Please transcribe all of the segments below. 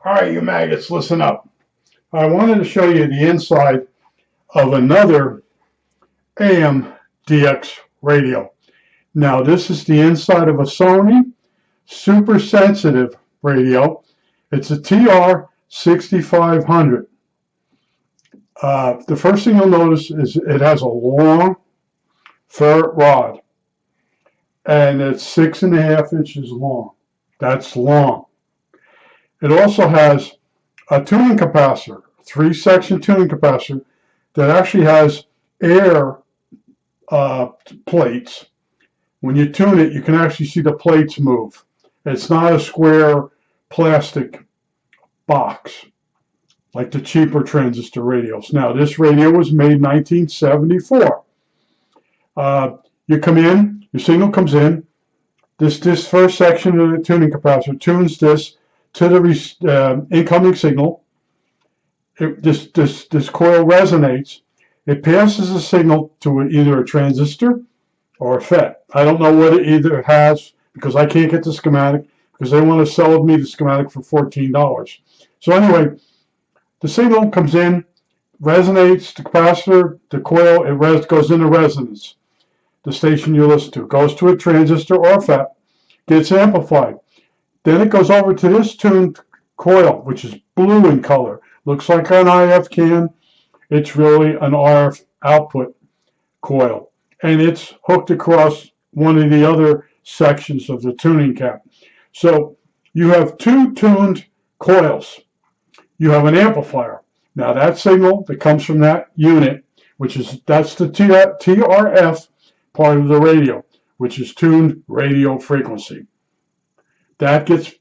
All right, you maggots, listen up. I wanted to show you the inside of another AM DX radio. Now, this is the inside of a Sony super sensitive radio. It's a TR6500. The first thing you'll notice is it has a long ferrite rod, and it's 6.5 inches long. That's long. It also has a tuning capacitor, 3-section tuning capacitor that actually has air plates. When you tune it, you can actually see the plates move. It's not a square plastic box like the cheaper transistor radios. Now, this radio was made in 1974. You come in, your signal comes in. This first section of the tuning capacitor tunes this to the incoming signal. This coil resonates. It passes the signal to either a transistor or a FET. I don't know what it either has because I can't get the schematic because they want to sell me the schematic for $14. So anyway, the signal comes in, resonates, the capacitor, the coil, it goes into resonance. The station you listen to goes to a transistor or a FET, gets amplified. Then it goes over to this tuned coil, which is blue in color. Looks like an IF can. It's really an RF output coil. And it's hooked across one of the other sections of the tuning cap. So you have two tuned coils. You have an amplifier. Now that signal that comes from that unit, that's the TRF part of the radio, which is tuned radio frequency. That gets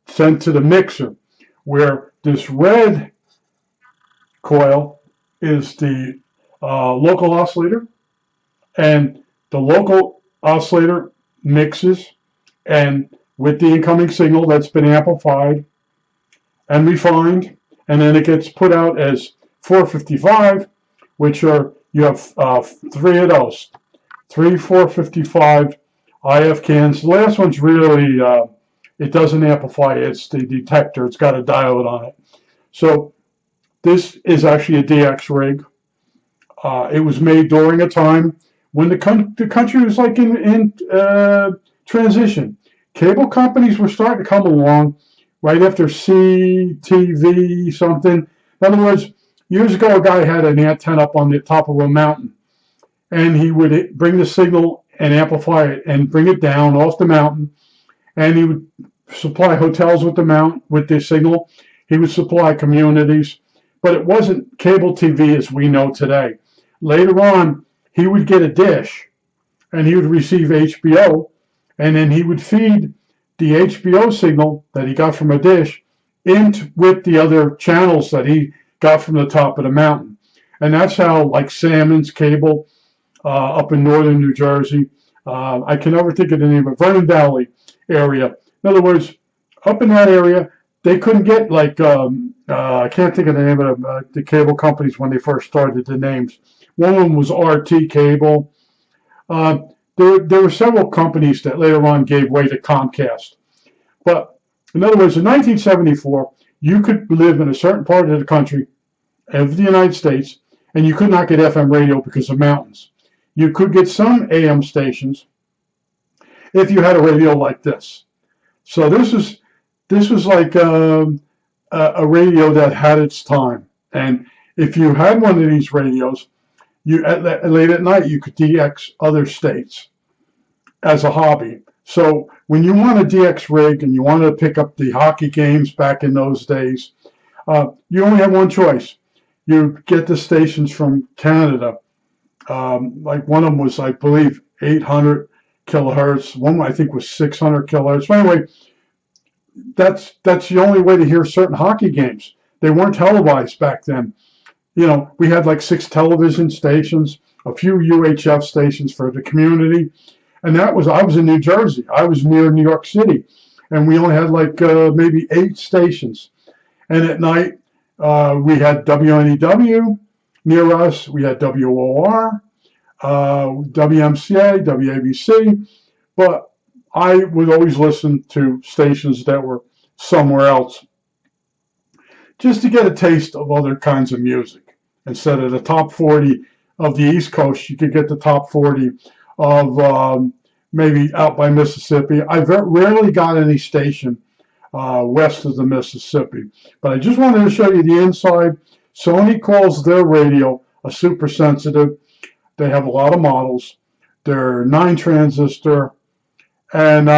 sent to the mixer, where this red coil is the local oscillator, and the local oscillator mixes and with the incoming signal that's been amplified and refined, and then it gets put out as 455, which are, you have three of those, 455 IF cans. The last one's really, it doesn't amplify, it's the detector, it's got a diode on it. So this is actually a DX rig. It was made during a time when the country was like in transition. Cable companies were starting to come along right after CTV something. In other words, years ago a guy had an antenna up on the top of a mountain, and he would bring the signal and amplify it and bring it down off the mountain, and he would supply hotels with the signal. He would supply communities, but it wasn't cable TV as we know today. Later on, he would get a dish, and he would receive HBO, and then he would feed the HBO signal that he got from a dish with the other channels that he got from the top of the mountain. And that's how, like Salmon's cable up in northern New Jersey, I can never think of the name of Vernon Valley area. In other words, up in that area, they couldn't get like, I can't think of the name of the cable companies when they first started the names. One of them was RT Cable. There were several companies that later on gave way to Comcast. But in other words, in 1974, you could live in a certain part of the country, of the United States, and you could not get FM radio because of mountains. You could get some AM stations if you had a radio like this. So this was like a radio that had its time. And if you had one of these radios, late at night, you could DX other states as a hobby. So when you want a DX rig and you want to pick up the hockey games back in those days, you only have one choice. You get the stations from Canada. Like one of them was, I believe, 800 kilohertz. One I think was 600 kilohertz. But anyway, that's the only way to hear certain hockey games. They weren't televised back then. You know, we had like 6 television stations, a few UHF stations for the community, and I was in New Jersey. I was near New York City, and we only had like maybe 8 stations. And at night, we had WNEW near us. We had WOR, WMCA, WABC, but I would always listen to stations that were somewhere else. just to get a taste of other kinds of music. Instead of the top 40 of the East Coast, you could get the top 40 of maybe out by Mississippi. I rarely got any station west of the Mississippi. But I just wanted to show you the inside. Sony calls their radio a super sensitive. They have a lot of models. They're 9 transistor. And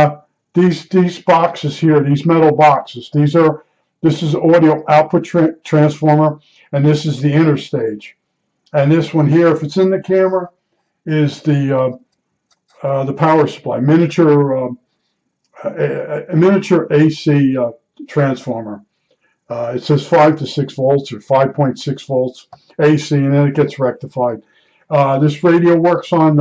these boxes here, these metal boxes, this is audio output transformer, and this is the interstage. And this one here, if it's in the camera, is the power supply, a miniature AC transformer. It says 5 to 6 volts or 5.6 volts AC, and then it gets rectified. This radio works on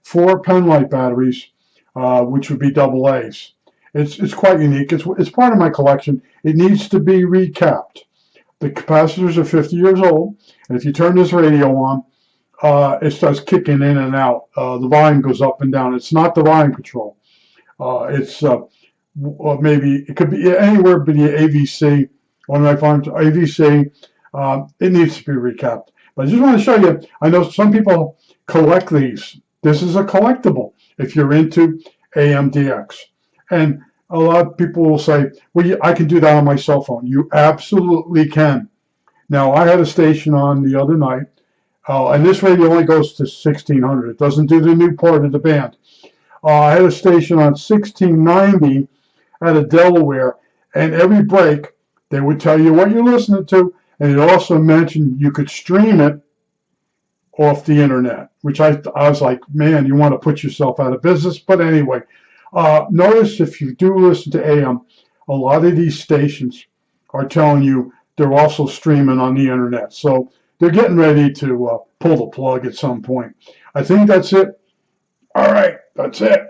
4 penlight batteries, which would be AA's. It's quite unique. It's part of my collection. It needs to be recapped. The capacitors are 50 years old, and if you turn this radio on, it starts kicking in and out. The volume goes up and down. It's not the volume control. It's maybe it could be anywhere but the AVC. One of my farms, AVC. It needs to be recapped. But I just want to show you. I know some people collect these. This is a collectible if you're into AMDX. And a lot of people will say, well, I can do that on my cell phone. You absolutely can. Now, I had a station on the other night, and this radio only goes to 1600. It doesn't do the new part of the band. I had a station on 1690 out of Delaware, and every break, they would tell you what you're listening to, and it also mentioned you could stream it off the internet, which I was like, man, you want to put yourself out of business. But anyway, notice if you do listen to AM, a lot of these stations are telling you they're also streaming on the internet. So they're getting ready to pull the plug at some point. I think that's it. All right, that's it.